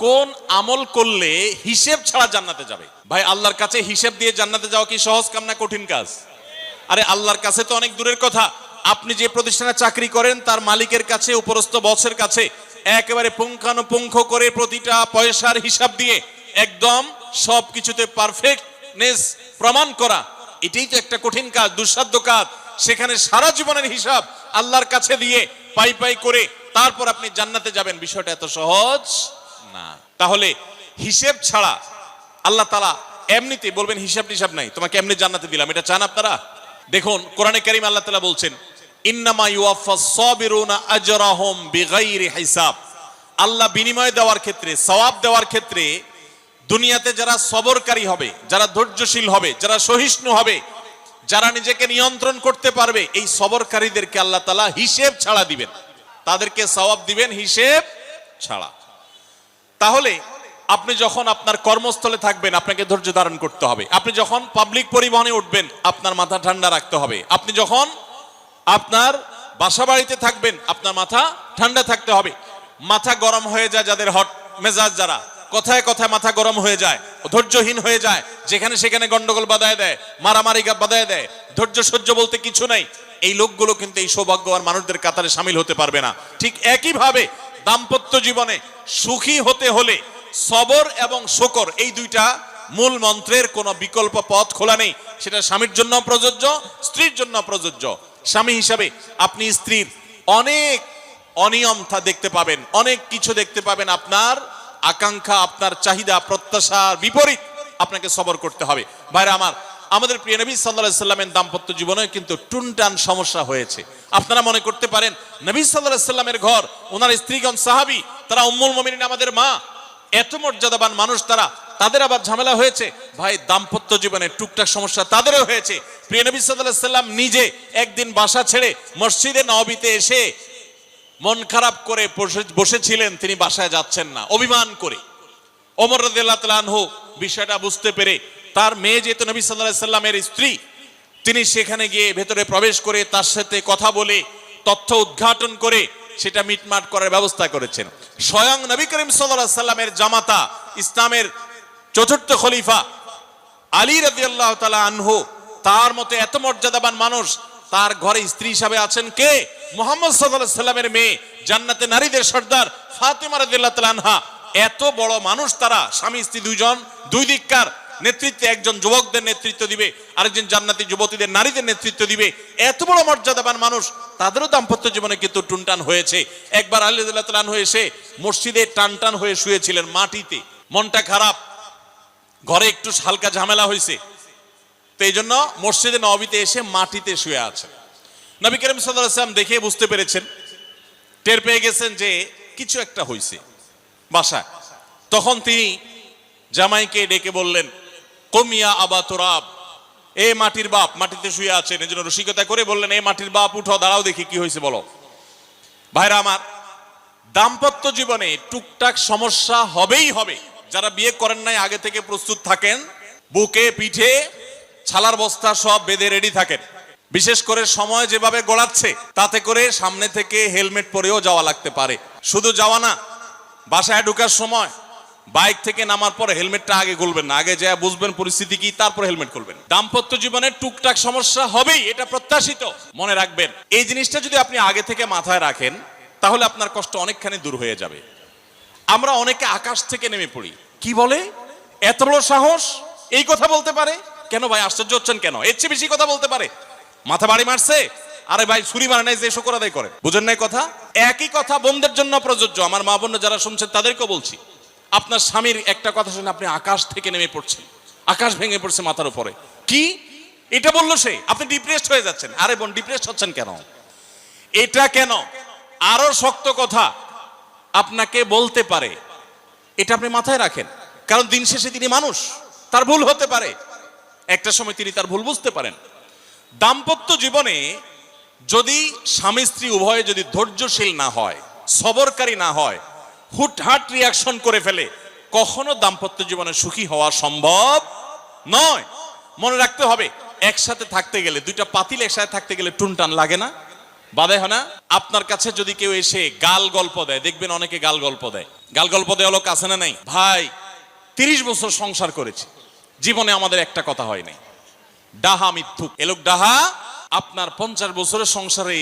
কোন আমল করলে হিসেব ছাড়া জান্নাতে যাবে? ভাই, আল্লাহর কাছে হিসেব দিয়ে জান্নাতে যাওয়া কি সহজ কাম না কঠিন কাজ? আরে আল্লাহর কাছে তো অনেক দূরের কথা। আপনি যে প্রতিষ্ঠানে চাকরি করেন তার মালিকের কাছে, উপরস্থ বসের কাছে একেবারে পুঙ্খানুপুঙ্খ করে প্রতিটা পয়সার হিসাব দিয়ে একদম সবকিছুতে পারফেক্টনেস প্রমাণ করা, এটাই তো একটা কঠিন কাজ, দুঃসাধ্য কাজ। সেখানে সারা জীবনের হিসাব আল্লাহর কাছে দিয়ে পাই পাই করে তারপর আপনি জান্নাতে যাবেন, বিষয়টা এত সহজ না। তাহলে হিসেব ছাড়া আল্লাহ তাআলা এমনিতে বলবেন হিসাব টিসাব নাই, তোমাকে এমনি জান্নাতে দিলাম, এটা চান আপনারা? দেখুন কোরআনে কারীম আল্লাহ তাআলা বলছেন ইন্নামা ইউওয়াফাস সাবিরুনা আজরাহুম বিগাইরি হিসাব। আল্লাহ বিনিময় দেওয়ার ক্ষেত্রে, সওয়াব দেওয়ার ক্ষেত্রে দুনিয়াতে যারা সবরকারী হবে, যারা ধৈর্যশীল হবে, যারা সহিষ্ণু হবে, যারা নিজেকে নিয়ন্ত্রণ করতে পারবে, এই সবরকারীদেরকে আল্লাহ তাআলা হিসেব ছাড়া দিবেন, তাদেরকে সওয়াব দিবেন হিসেব ছাড়া। তাহলে আপনি যখন আপনার কর্মস্থলে থাকবেন আপনাকে ধৈর্য ধারণ করতে হবে। আপনি যখন পাবলিক পরিবহনে উঠবেন আপনার মাথা ঠান্ডা রাখতে হবে। আপনি যখন আপনার বাসা বাড়িতে থাকবেন আপনার মাথা ঠান্ডা থাকতে হবে। মাথা গরম হয়ে যায় যাদের, হট মেজাজ যারা, কথায় কথায় মাথা গরম হয়ে যায়, ধৈর্যহীন হয়ে যায়, যেখানে সেখানে গন্ডগোল বাধায় দেয়, মারামারি বাধায় দেয়, ধৈর্য সহ্য বলতে কিছু নাই, এই লোকগুলো কিন্তু এই সৌভাগ্যবান মানুষদের কাতারে শামিল হতে পারবে না। ঠিক একইভাবে দাম্পত্য জীবনে সুখী হতে হলে সবর এবং শুকর, এই দুইটা মূল মন্ত্রের কোনো বিকল্প পথ খোলা নেই। সেটা স্বামীর জন্য প্রযোজ্য, স্ত্রীর জন্য প্রযোজ্য। স্বামী হিসাবে আপনি স্ত্রীর অনেক অনিয়ম দেখতে পাবেন, অনেক কিছু দেখতে পাবেন, আপনার আকাঙ্ক্ষা, আপনার চাহিদা, প্রত্যাশার বিপরীত, আপনাকে সবর করতে হবে। ভাইরা আমার, আমাদের প্রিয় নবী সাল্লাল্লাহু আলাইহি সাল্লামের দাম্পত্য জীবনে কিন্তু টুনটান সমস্যা হয়েছে। আপনারা মনে করতে পারেন নবী সাল্লাল্লাহু আলাইহি সাল্লামের ঘর, ওনার স্ত্রীগণ সাহাবী, তারা উম্মুল মুমিনিন আমাদের মা, এত মর্যাদাবান মানুষ তারা, তাদের আবার ঝামেলা হয়েছে। ভাই, দাম্পত্য জীবনে টুকটাক সমস্যা তাদেরও হয়েছে। প্রিয় নবী সাল্লাল্লাহু আলাইহি সাল্লাম নিজে একদিন বাসা ছেড়ে মসজিদে নববীতে এসে মন খারাপ করে বসেছিলেন, তিনি বাসায় যাচ্ছেন না, অভিমান করে। ওমর রাদিয়াল্লাহু তাআলা আনহু বিষয়টা বুঝতে পেরে, তার মেয়ে যেহেতু নবী সাল্লাল্লাহু আলাইহি সাল্লামের স্ত্রী, তিনি সেখানে গিয়ে ভেতরে প্রবেশ করে তার সাথে কথা বলে তথ্য উদ্ঘাটন করে সেটা মিটমাট করার ব্যবস্থা করেছেন। স্বয়ং নবী করিম সাল্লাল্লাহু আলাইহি সাল্লামের জামাতা, ইসলামের চতুর্থ খলিফা আলী রাদিয়াল্লাহু তাআলা আনহু, তার মতো এত মর্যাদাবান মানুষ, তার ঘরে স্ত্রী হিসাবে আছেন কে? মুহাম্মদ সাল্লাল্লাহু আলাইহি সাল্লামের মেয়ে, জান্নাতে নারীদের সর্দার ফাতেমা রাদিয়াল্লাহু তাআলা আনহা। এত বড় মানুষ তারা, স্বামী স্ত্রী দুইজন, দুই দিককার নেতৃত্বে, একজন যুবকদের নেতৃত্ব দিবে, আরেকজন জান্নাতি যুবতীদের, নারীদের নেতৃত্ব দিবে। এত বড় মর্যাদাবান মানুষ, তাদেরও দাম্পত্য জীবনে কিন্তু টুনটান হয়েছে। একবার আলী রাদিয়াল্লাহু তাআলা আনহু এসে মসজিদে টানটান হয়ে শুয়েছিলেন মাটিতে, মনটা খারাপ, ঘরে একটু হালকা ঝামেলা হয়েছে, তো এই জন্য মসজিদে নববীতে এসে মাটিতে শুয়ে আছেন। নবী করিম সাল্লাল্লাহু আলাইহি ওয়াসাল্লাম দেখে বুঝতে পেরেছেন, টের পেয়ে গেছেন যে কিছু একটা হয়েছে বাসায়। তখন তিনি জামাইকে ডেকে বললেন, কমিয়া আবা তুরাব, এ মাটির বাপ, মাটিতে শুয়ে আছেন, এজন্য রসিকতা করে বললেন, এ মাটির বাপ উঠো, দাঁড়াও দেখি কি হয়েছে বলো। ভাইরা আমার, দাম্পত্য জীবনে টুকটাক সমস্যা হবেই হবে। যারা বিয়ে করেন নাই আগে থেকে প্রস্তুত থাকেন, বুকে পিঠে ছালার বস্তা সব বেঁধে রেডি থাকেন। বিশেষ করে সময় যেভাবে গড়াচ্ছে, তাতে করে সামনে থেকে হেলমেট পরেও যাওয়া লাগতে পারে। শুধু যাওয়া না, বাসায় ঢোকার সময় বাইক থেকে নামার পরে হেলমেটটা আগে খুলবেন না, আগে যা বুঝবেন পরিস্থিতি কি, তারপর হেলমেট খুলবেন। দাম্পত্য জীবনে টুকটাক সমস্যা হবেই, এটা প্রত্যাশিত, মনে রাখবেন। এই জিনিসটা যদি আপনি আগে থেকে মাথায় রাখেন তাহলে আপনার কষ্ট অনেকখানি দূর হয়ে যাবে। আমরা অনেকে আকাশ থেকে নেমে পড়ি, কি বলে, এত বড় সাহস, এই কথা বলতে পারে কেন? ভাই আশ্চর্য হচ্ছেন কেন? এর চেয়ে বেশি কথা বলতে পারে, মাথা বাড়ি মারছে, আরে ভাই ছুরি মারে নাই যে শুকর আদায় করে, বুঝেন নাই কথা? একই কথা বোনদের জন্য প্রযোজ্য। আমার মা বোন যারা শুনছেন তাদেরকেও বলছি, আপনার স্বামীর একটা কথা শুনে আপনি আকাশ থেকে নেমে পড়ছেন, আকাশ ভেঙে পড়ছে মাথার উপরে, কি এটা বললো সে, আপনি ডিপ্রেসড হয়ে যাচ্ছেন। আরে বোন, ডিপ্রেসড হচ্ছেন কেন? এটা কেন? আরো শক্ত কথা আপনাকে বলতে পারে, এটা আপনি মাথায় রাখেন, কারণ দিন শেষে তিনি মানুষ, তার ভুল হতে পারে, একটা সময় তিনি তার ভুল বুঝতে পারেন। দাম্পত্য জীবনে যদি স্বামী স্ত্রী উভয়ে যদি ধৈর্যশীল না হয়, সবরকারী না হয়, হুটহাট রিয়াকশন করে ফেলে, কখনো দাম্পত্য জীবনে সুখী হওয়া সম্ভব নয়। মনে রাখতে হবে, একসাথে থাকতে গেলে, দুইটা পাতিল একসাথে থাকতে গেলে টুনটান লাগে না? বাধে হয় না? আপনার কাছে যদি কেউ এসে গাল গল্প দেয়, দেখবেন অনেকে গাল গল্প দেয়। গাল গল্প দেওয়া লোক আছে না নাই? ভাই 30 বছর সংসার করেছে, জীবনে আমাদের একটা কথা হয় নাই। ডাহা মিথ্যুক, এ লোক ডাহা। আপনার 50 বছরের সংসারে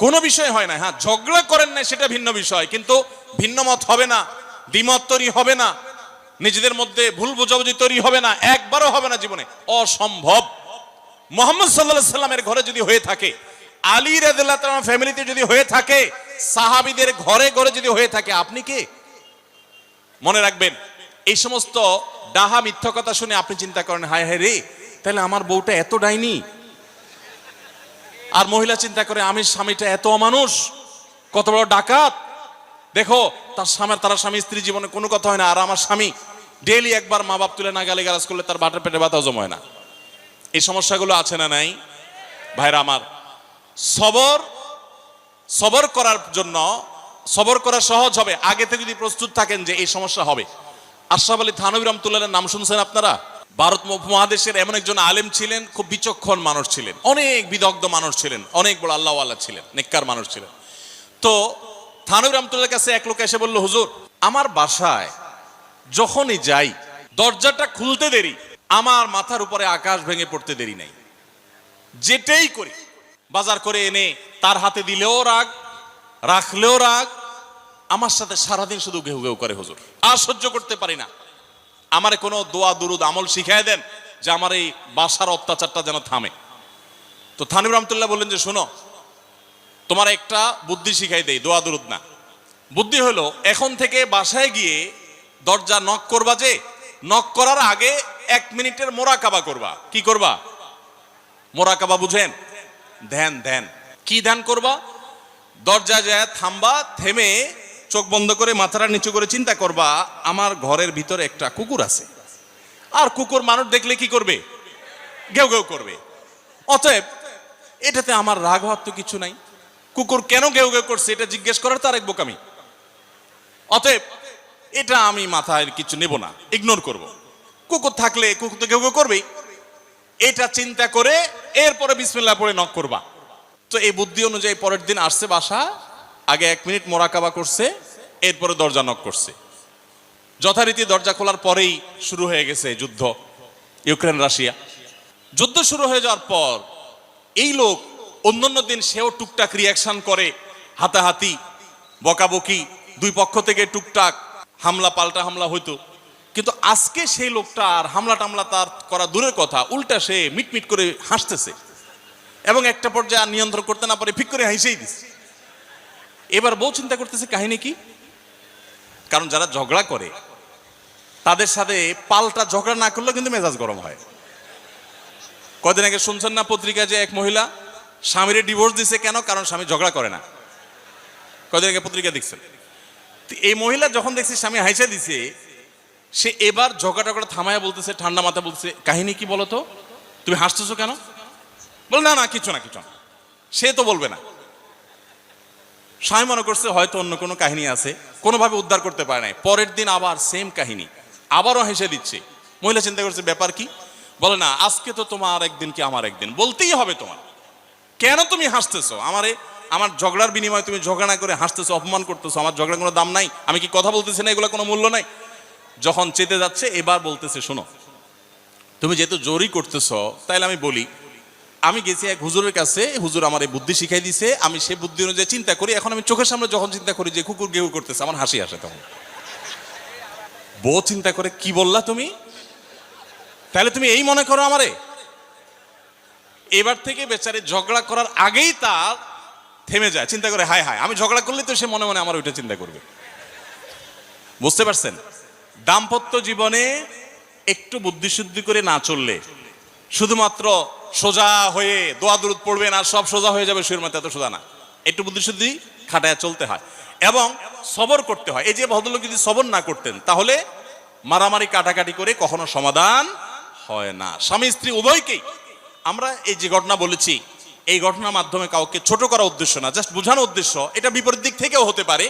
কোনো বিষয় হয় না। হ্যাঁ, ঝগড়া করেন না সেটা ভিন্ন বিষয়, কিন্তু ভিন্ন মত হবে না, দ্বিমত তৈরি হবে না, নিজেদের মধ্যে ভুল বোঝাবুঝি তৈরি হবে না, একবারও হবে না জীবনে, অসম্ভব। মুহাম্মদ সাল্লাল্লাহু আলাইহি সাল্লামের ঘরে যদি হয়ে থাকে, আলী রাদিয়াল্লাহু তাআলা ফ্যামিলিতে যদি হয়ে থাকে, সাহাবীদের ঘরে ঘরে যদি হয়ে থাকে, আপনি কে? মনে রাখবেন, এই সমস্ত ডাহা মিথ্যা কথা শুনে আপনি চিন্তা করেন, হায় হায় রে, তাহলে আমার বউটা এত ডাইনি। আর মহিলা চিন্তা করে, আমি স্বামীটা এত অমানুষ, কত বড় ডাকাত। দেখো তার স্বামী স্ত্রী জীবনে কোনো কথা হয় না, আর আমার স্বামী ডেইলি একবার মা বাপ তুলে না গালি গালাজ করলে তার বাটের পেটে ব্যথা জমা হয় না। এই সমস্যাগুলো আছে না নাই? ভাইরা আমার, সবর করার জন্য, সবর করা সহজ হবে আগে থেকে যদি প্রস্তুত থাকেন যে এই সমস্যা হবে। আশরাফ আলী থানভী রাহমাতুল্লাহর নাম শুনছেন আপনারা? ভারত উপমহাদেশের এমন একজন আলেম ছিলেন, খুব বিচক্ষণ মানুষ ছিলেন, অনেক বিদগ্ধ মানুষ ছিলেন, অনেক বড় আল্লাহওয়ালা ছিলেন, নেককার মানুষ ছিলেন। তো থানভী রাহমাতুল্লাহর কাছে এক লোক এসে বলল, হুজুর, আমার বাসায় যখনই যাই দরজাটা খুলতে দেরি, আমার মাথার উপরে আকাশ ভেঙে পড়তে দেরি নাই। যেটাই করি, বাজার করে এনে তার হাতে দিলেও রাগ, রাখলেও রাগ, আমার সাথে সারাদিন শুধু ঘেউ ঘেউ করে হুজুর, আর সহ্য করতে পারি না। আমারে কোনো দোয়া দুরুদ আমল শিখায় দেন যে আমার এই বাসার অত্যাচারটা যেন থামে। তো থানভী রাহমাতুল্লাহ বললেন যে, শোনো, তোমার একটা বুদ্ধি শিখাই দেই, দোয়া দুরুদ না। বুদ্ধি হলো, এখন থেকে বাসায় গিয়ে দরজা নক করবা, যে নক করার আগে 1 মিনিটের মোরাকাবা করবা। কি করবা? মোরাকাবা বুঝেন? ধ্যান। ধ্যান কি ধ্যান করবা? দরজা যায় থামবা, থেমে চোখ বন্ধ করে মাথাটা নিচু করে চিন্তা করবা, আমার ঘরের ভিতরে একটা কুকুর আছে, আর কুকুর মানুষ দেখলে কি করবে? ঘেউ ঘেউ করবে। অতএব এটাতে আমার রাগ হওয়ার তো কিছু নাই, কুকুর কেন ঘেউ ঘেউ করছে এটা জিজ্ঞেস করার তার এক বোকামি। অতএব এটা আমি মাথায় কিছু নেব না, ইগনোর করব। কুকুর থাকলে কুকুর তো ঘেউ ঘেউ করবেই, এটা চিন্তা করে এরপরে বিসমিল্লাহ পড়ে নক করবা। তো এই বুদ্ধি অনুযায়ী পরের দিন আসছে বাসা, আগে 1 মিনিট মোরাকাবা করছে, এরপরে দরজা নক করছে। যথারীতি দরজা খোলার পরেই শুরু হয়ে গেছে যুদ্ধ, ইউক্রেন রাশিয়া। যুদ্ধ শুরু হয়ে যাওয়ার পর এই লোক অন্যান্য দিন সেও টুকটাক রিয়াকশন করে, হাতাহাতি, বকাবকি, দুই পক্ষ থেকে টুকটাক হামলা পাল্টা হামলা হইতো। কিন্তু আজকে সেই লোকটা আর হামলা টামলা তার করা দূরের কথা, উল্টা সে মিটমিট করে হাসতেছে, এবং একটা পর্যায়ে আর নিয়ন্ত্রণ করতে না পারে ফিক করে হাসেই দিচ্ছে। এবার বউ চিন্তা করতেছে কাহিনী কি, কারণ যারা ঝগড়া করে তাদের সাথে পাল্টা ঝগড়া না করলেও কিন্তু মেজাজ গরম হয়। কদিন আগে শুনছেন না পত্রিকায় যে এক মহিলা স্বামীরে ডিভোর্স দিছে, কেন? কারণ স্বামী ঝগড়া করে না। কদিন আগে পত্রিকা দেখছেন। এই মহিলা যখন দেখছে স্বামী হাইসা দিছে, সে এবার ঝগড়া টগড়া থামায়া বলতেছে, ঠান্ডা মাথা বলছে, কাহিনী কি বলো তো, তুমি হাসতেছো কেন? বল না কিছু না। সে তো বলবে না। স্বামী মনে করছে হয়তো অন্য কোনো কাহিনী আছে, কোনোভাবে উদ্ধার করতে পারে নাই। পরের দিন আবার সেম কাহিনী, আবারও হেসে দিচ্ছে। মহিলা চিন্তা করছে ব্যাপার কি, বলে না আজকে তো তোমার একদিন কি আমার একদিন, বলতেই হবে তোমার। কেন তুমি হাসতেছো? আমার ঝগড়ার বিনিময়ে তুমি ঝগড়া না করে হাসতেছো, অপমান করতেছো। আমার ঝগড়ার কোনো দাম নাই, আমি কি কথা বলতেছি না, এগুলো কোনো মূল্য নাই। যখন চেতে যাচ্ছে এবার বলতেছে, শোনো, তুমি যেহেতু জোরই করতেছো, তাইলে আমি বলি, আমি গেছি এক হুজুরের কাছে, হুজুর আমার এই বুদ্ধি শিখাই দিছে, আমি সেই বুদ্ধি অনুযায়ী চিন্তা করি। এখন আমি চোখের সামনে যখন চিন্তা করি যে কুকুর গেউ করতেছে, আমার হাসি আসে। তখন বউ চিন্তা করে, কি বললা তুমি? তাহলে তুমি এই মনে করো আমারে? এবার থেকে বেচারে ঝগড়া করার আগেই তার থেমে যায়, চিন্তা করে হায় হায়, আমি ঝগড়া করলে তো সে মনে মনে আমার ওইটা চিন্তা করবে। বুঝতে পারছেন? দাম্পত্য জীবনে একটু বুদ্ধিশুদ্ধি করে না চললে, শুধুমাত্র সোজা হয়ে দোয়া দুরুদ পড়বেন আর সব সোজা হয়ে যাবে, শুয়ের মতো, এত সোজা না। একটু বুদ্ধিশুদ্ধি খাটায় চলতে হয় এবং সবর করতে হয়। এই যে ভদ্রলোক যদি সবর না করতেন, তাহলে মারামারি কাটাকাটি করে কখনো সমাধান হয় না। স্বামী স্ত্রী উভয়কেই আমরা এই যে ঘটনা বলেছি, এই ঘটনার মাধ্যমে কাউকে ছোট করা উদ্দেশ্য না, জাস্ট বোঝানোর উদ্দেশ্য। এটা বিপরীত দিক থেকেও হতে পারে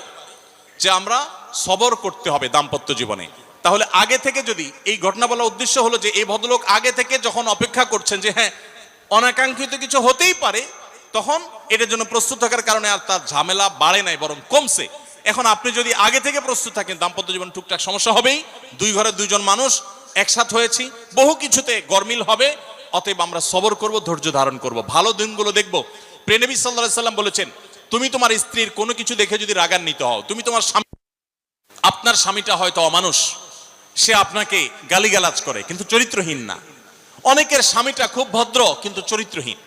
যে আমরা সবর করতে হবে দাম্পত্য জীবনে। তাহলে আগে থেকে যদি এই ঘটনা বলার উদ্দেশ্য হলো যে এই ভদ্রলোক আগে থেকে যখন অপেক্ষা করছেন যে হ্যাঁ অনাকাঙ্ক্ষিত কিছু হতেই পারে, তখন এটার জন্য প্রস্তুত থাকার কারণে আর তার ঝামেলা বাড়ে নাই, বরং কমছে। এখন আপনি যদি আগে থেকে প্রস্তুত থাকেন, দাম্পত্য জীবন টুকটাক সমস্যা হবেই, দুই ঘরে দুইজন মানুষ একসাথে হয়েছি, বহু কিছুতে গরমিল হবে। অতএব আমরা সবর করব, ধৈর্য ধারণ করব, ভালো দিনগুলো দেখব। প্রিয় নবী সাল্লাল্লাহু আলাইহি সাল্লাম বলেছেন, তুমি তোমার স্ত্রীর কোনো কিছু দেখে যদি রাগান্বিত হও, তুমি তোমার আপনার স্বামীটা হয়তো অমানুষ, সে আপনাকে গালিগালাজ করে কিন্তু চরিত্রহীন না। অনেকের স্বামীটা খুব ভদ্র কিন্তু চরিত্রহীন।